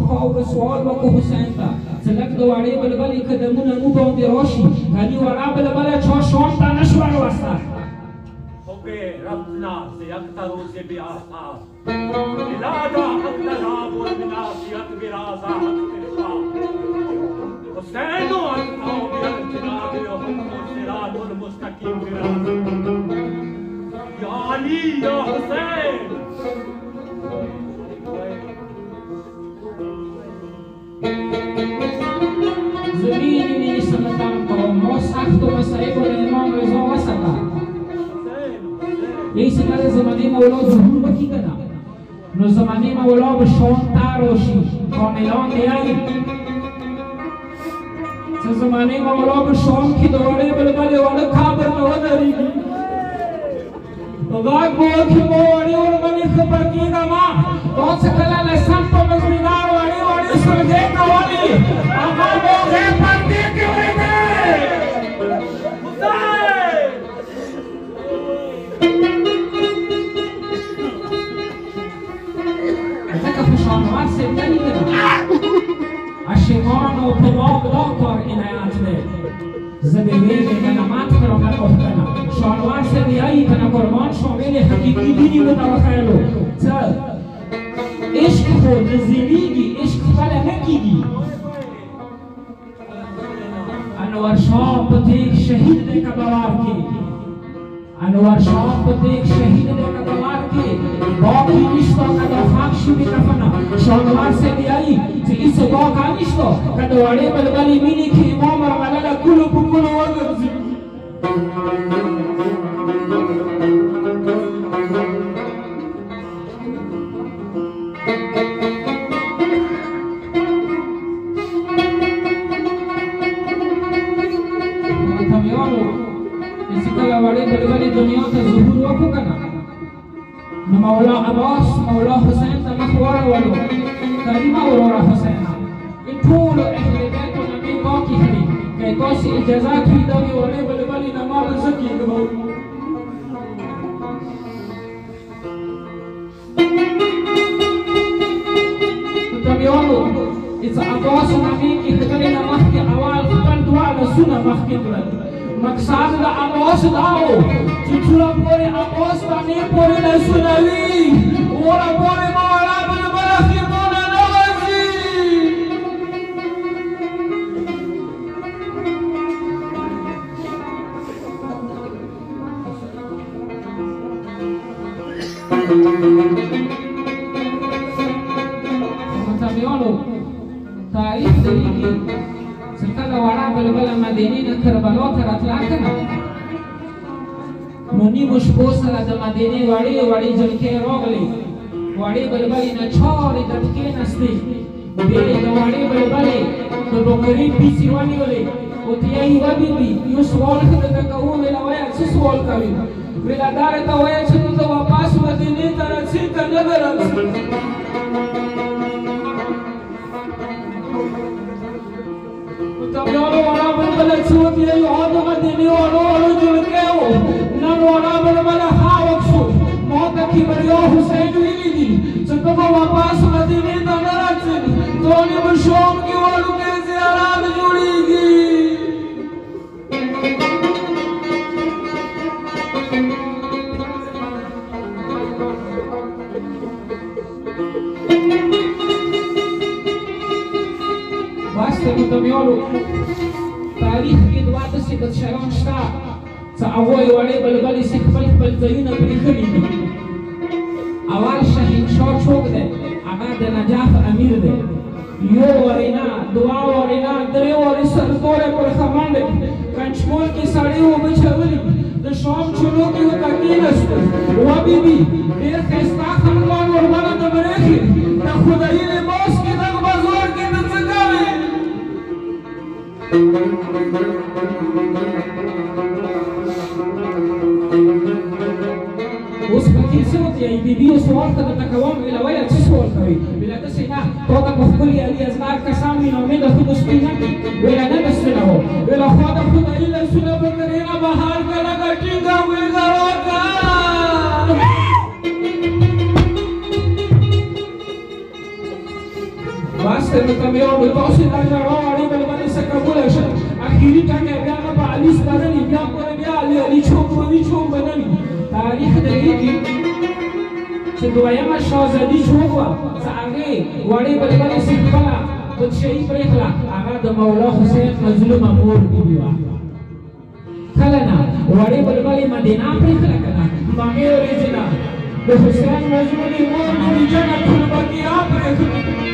خاور سوال وکړو حسین ته چې لږ د وړې بلبلې قدمونه مو باندې راشي غني وړه بلبله چا شام ته نه شوه راوسته ربنا سيكتر بآثار بلادا حق تلاب والناسية برازا حق تلقاء حسين والقوم الجناب يهم الصراط المستقيم برازا يا علي يا حسين زمینی می سمتم کو ما سخت و مسائب و امام رضا وسطا یہی سکر زمانی مولا ظهور بکی کنا نو زمانی مولا به شام تراشی کاملان دیایی چه زمانی مولا به شام کی دواره بلبلی والا کابر نو داریگی غاق بود که مواری ورمانی خبر کیگا ما بہت سکلا لسن پا مزمیدار واری واری سرگے کوالی اما موغے پردی کیوں رہے خوشحالوار سے نہیں کرنا اشیمان و پلاغ لا کار عنایت دے زبیوی میں کنامات کرو گر محکنا شالوار سے بیائی کنا قربان شامل حقیقی دینی متوخیلو چل عشق خود زندگی عشق بلا نکیگی انوار شاہ پتیک شہید دے کا بوار کی انوار شاہ پتیک شہید دے کا بوار کی باقی نشتا کدا خاک شوی کفنا شالوار سے بیائی چی اس باقا نشتا کدا وڑے بلبلی مینی کی امام رغلل کلو پکلو وگرزی دنیا تا ظهور وکو کنا نو مولا عباس مولا حسین تا مخوار ولو کریم اورورا حسین این طول اهل بیت و نمی باقی ہری کہ کاسی اجازت ہوئی دوی ولی بلبلی نمال زکی گبو تمیانو اس عباس نمی کی خبری نمخ کی اوال خبر دوال سونا مخ کی دلد مقصد دا عباس داو چچورا پوری عباس بانی پوری نسونوی ورا پوری مولا بلبلا خیمونا نوازی متابعانو تاریخ دلیگی سکل وڑا بلبلا مدینی نا کربلا تراتلا کنا نونی مشبو سر دا مدینی وڑی وڑی جلکے روغلی وڑی بلبلی نا چھوڑی دتکے نستی بیلی دا وڑی بلبلی دا بکری پیسی وانی ولی اتیائی وبی بی یو سوال خدتا کهو ویلا ویا چی سوال کوي ویلا دارتا ویا چی تو واپس مدینی ترسی کا نگرم تمیانو وڑا بلبلا چوتی ہے آدھو مدینی وڑو جلکے نن وڑا بلبلا خاوک شو موتا کی بریو حسین ویلی دی چکا واپس مدینی تا نرچن تونی بشوم کی وڑو کے زیارات جوڑی گی واسطه متمیانو تاریخ کې دوه داسې بدشران شته چې هغوی وړې بلبلې سي خپل خپل ځایونه پرېښلي دي اول شهنشاه څوک دی هغه د نجاف امیر دی یو وارې نه دوه وارې نه درې وارې سرتوری پر خمن دی کنچکول کې سړی اوبه چولي د شام چلو کې ورته کېناستو وبې بي ډېر ښایسته خنډوان ورباندې د برېښي د خدایي لباس کې دغه بازار کې ته څه کوې اوس پکې څه وکړي بیبي یې سوال ته درته کوم ویله ویله څه سوال کوي ویله داسې نه تا ته په ښکلي علي ازغار کسان وي نو مې د خود سپي نه کړي ویله نه داسې نه و ویله خوا د خدایي لاسونه به ترېنه بهار که لږه ټینګه ویزه وکړه واسطه نو ته مې وویل تاسې دا ژړا واړې بل باندې څه قبوله شه اخري ټکی بیا نه په علي سپارلي بیا پورې بیا علي چوک به نه وي تاریخ درېږي چې دویمه شاهزادي چوک وه څه هغې وړې بلبلې سي خپله بادشاهي پرېښله هغه د مولا حسین مظلومه مور بیبي وه کله نه وړې بلبلې مدینه پرېښله که نه مامې ورېځې نه د حسین مظلومې مور بیبي جنت البقیع پرېښله